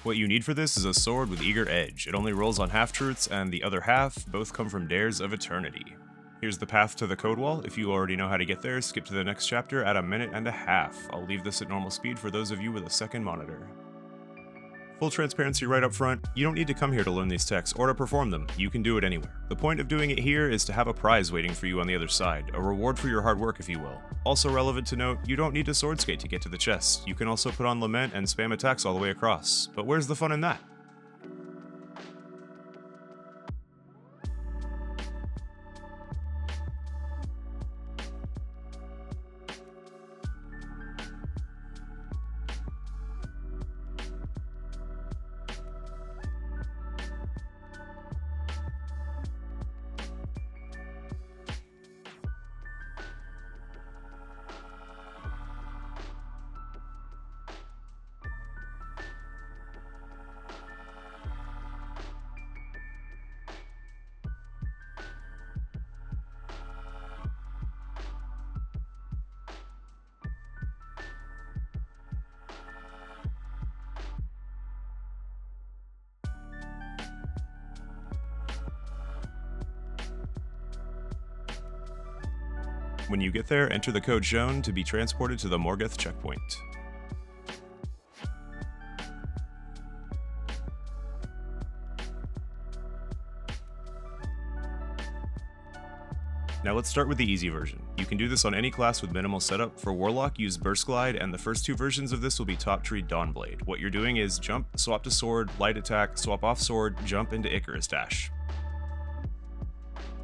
What you need for this is a sword with eager edge. It only rolls on half-truths, and the other half both come from Dares of Eternity. Here's the path to the code wall. If you already know how to get there, skip to the next chapter at 1.5 minutes. I'll leave this at normal speed for those of you with a second monitor. Full transparency right up front, you don't need to come here to learn these techs or to perform them, you can do it anywhere. The point of doing it here is to have a prize waiting for you on the other side, a reward for your hard work if you will. Also relevant to note, you don't need to sword skate to get to the chest, you can also put on Lament and spam attacks all the way across, but where's the fun in that? When you get there, enter the code shown to be transported to the Morgeth checkpoint. Now let's start with the easy version. You can do this on any class with minimal setup. For Warlock, use Burst Glide, and the first two versions of this will be top tree Dawnblade. What you're doing is jump, swap to sword, light attack, swap off sword, jump into Icarus Dash.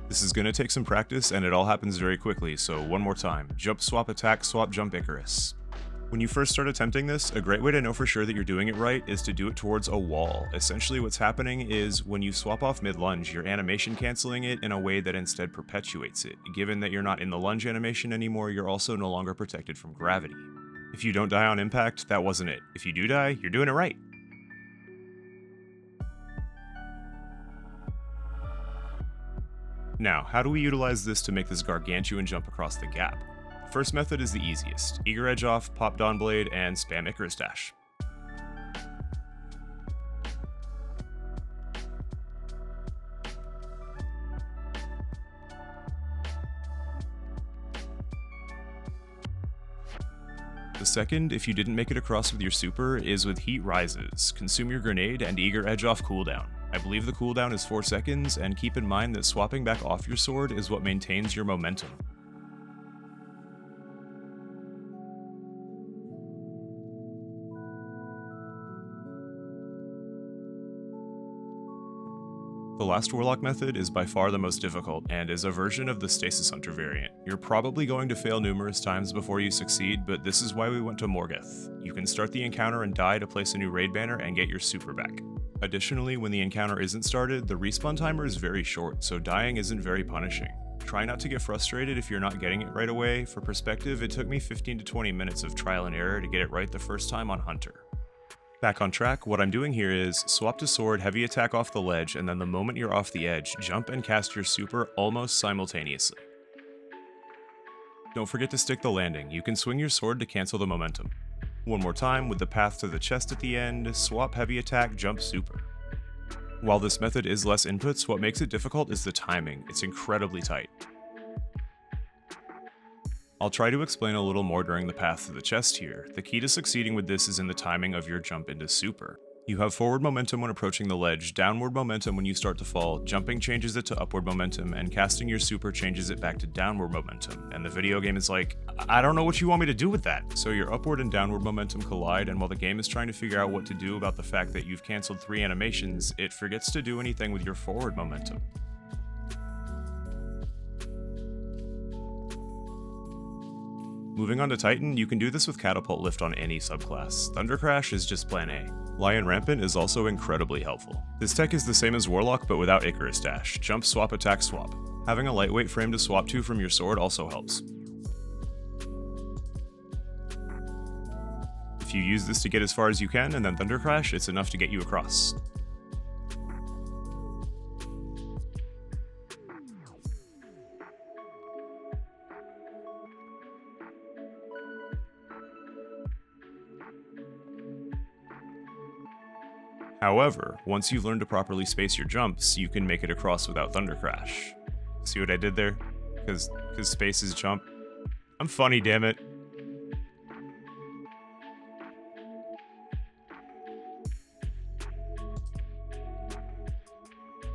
This is going to take some practice, and it all happens very quickly, so one more time. Jump, swap, attack, swap, jump, Icarus. When you first start attempting this, a great way to know for sure that you're doing it right is to do it towards a wall. Essentially what's happening is when you swap off mid-lunge, you're animation canceling it in a way that instead perpetuates it. Given that you're not in the lunge animation anymore, you're also no longer protected from gravity. If you don't die on impact, that wasn't it. If you do die, you're doing it right. Now, how do we utilize this to make this gargantuan jump across the gap? The first method is the easiest. Eager Edge off, pop Dawnblade, and spam Icarus Dash. The second, if you didn't make it across with your super, is with Heat Rises. Consume your grenade and Eager Edge off cooldown. I believe the cooldown is 4 seconds, and keep in mind that swapping back off your sword is what maintains your momentum. The last Warlock method is by far the most difficult, and is a version of the Stasis Hunter variant. You're probably going to fail numerous times before you succeed, but this is why we went to Morgeth. You can start the encounter and die to place a new raid banner and get your super back. Additionally, when the encounter isn't started, the respawn timer is very short, so dying isn't very punishing. Try not to get frustrated if you're not getting it right away. For perspective, it took me 15 to 20 minutes of trial and error to get it right the first time on Hunter. Back on track, what I'm doing here is swap to sword, heavy attack off the ledge, and then the moment you're off the edge, jump and cast your super almost simultaneously. Don't forget to stick the landing. You can swing your sword to cancel the momentum. One more time, with the path to the chest at the end, swap heavy attack, jump super. While this method is less inputs, what makes it difficult is the timing. It's incredibly tight. I'll try to explain a little more during the path to the chest here. The key to succeeding with this is in the timing of your jump into super. You have forward momentum when approaching the ledge, downward momentum when you start to fall, jumping changes it to upward momentum, and casting your super changes it back to downward momentum. And the video game is like, I don't know what you want me to do with that. So your upward and downward momentum collide, and while the game is trying to figure out what to do about the fact that you've canceled 3 animations, it forgets to do anything with your forward momentum. Moving on to Titan, you can do this with Catapult Lift on any subclass. Thundercrash is just plan A. Lion Rampant is also incredibly helpful. This tech is the same as Warlock but without Icarus Dash. Jump, swap, attack, swap. Having a lightweight frame to swap to from your sword also helps. If you use this to get as far as you can and then Thundercrash, it's enough to get you across. However, once you've learned to properly space your jumps, you can make it across without Thundercrash. See what I did there? Because space is jump. I'm funny, damn it.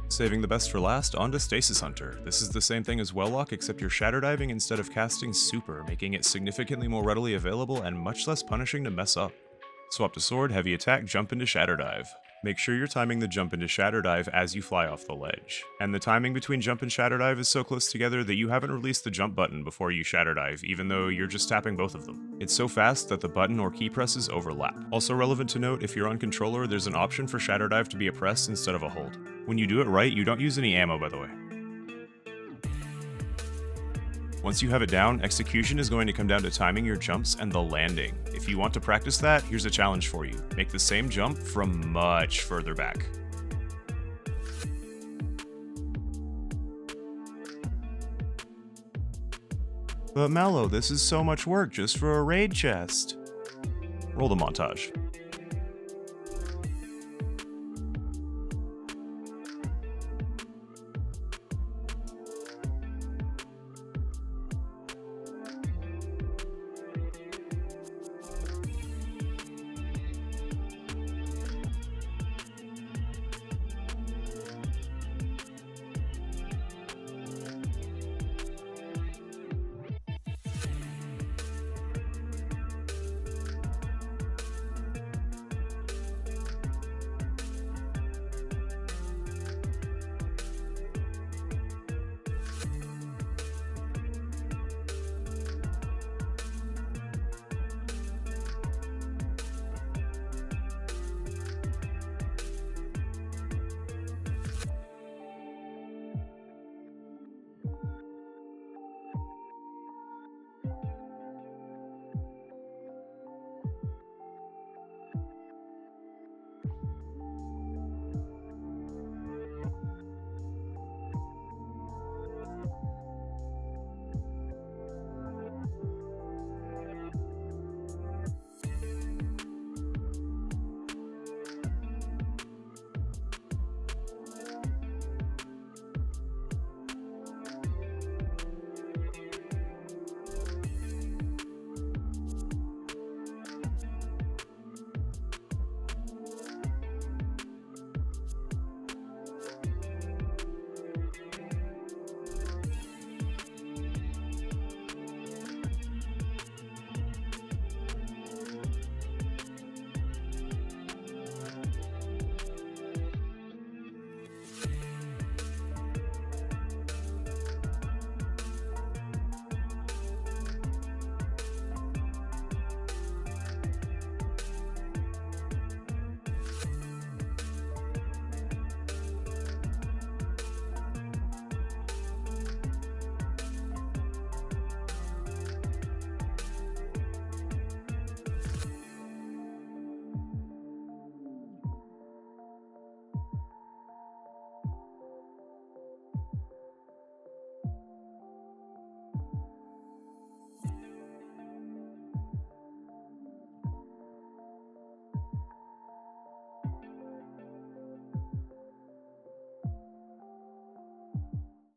Saving the best for last, onto Stasis Hunter. This is the same thing as Warlock, except you're shatter diving instead of casting super, making it significantly more readily available and much less punishing to mess up. Swap to sword, heavy attack, jump into shatter dive. Make sure you're timing the jump into shatter dive as you fly off the ledge. And the timing between jump and shatter dive is so close together that you haven't released the jump button before you shatter dive, even though you're just tapping both of them. It's so fast that the button or key presses overlap. Also relevant to note, if you're on controller, there's an option for shatter dive to be a press instead of a hold. When you do it right, you don't use any ammo, by the way. Once you have it down, execution is going to come down to timing your jumps and the landing. If you want to practice that, here's a challenge for you. Make the same jump from much further back. But Mallow, this is so much work just for a raid chest. Roll the montage.